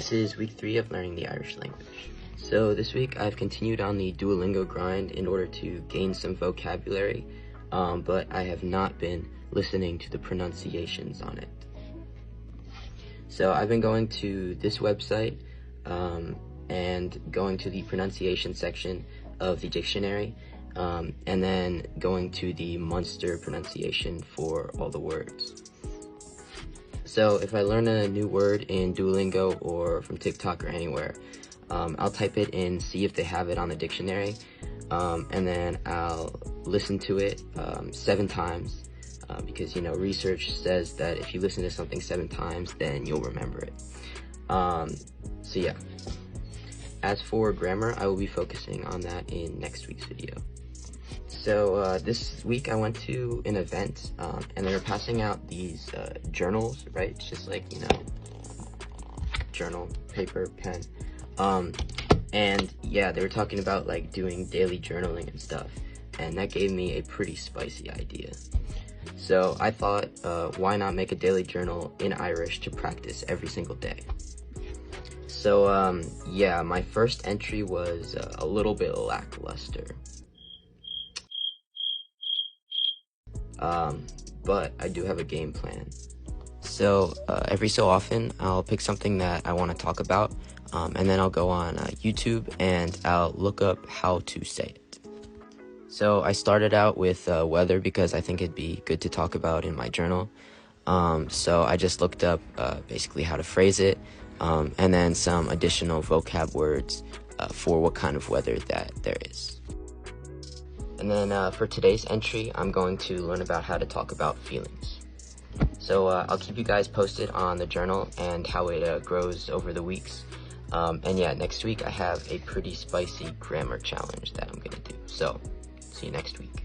This is week 3 of learning the Irish language. So this week I've continued on the Duolingo grind in order to gain some vocabulary, but I have not been listening to the pronunciations on it. So I've been going to this website and going to the pronunciation section of the dictionary, and then going to the Munster pronunciation for all the words. So if I learn a new word in Duolingo or from TikTok or anywhere, I'll type it in, see if they have it on the dictionary, and then I'll listen to it 7 times, because, research says that if you listen to something 7 times, then you'll remember it. So yeah. As for grammar, I will be focusing on that in next week's video. So this week I went to an event, and they were passing out these journals, right? It's just like, journal, paper, pen. And yeah, they were talking about like doing daily journaling and stuff, and that gave me a pretty spicy idea. So I thought, why not make a daily journal in Irish to practice every single day? So yeah, my first entry was a little bit lackluster. But I do have a game plan. So every so often I'll pick something that I want to talk about, and then I'll go on YouTube and I'll look up how to say it. So I started out with weather because I think it'd be good to talk about in my journal. So I just looked up basically how to phrase it, and then some additional vocab words for what kind of weather that there is. And then for today's entry, I'm going to learn about how to talk about feelings. So I'll keep you guys posted on the journal and how it grows over the weeks. And yeah, next week I have a pretty spicy grammar challenge that I'm going to do. So see you next week.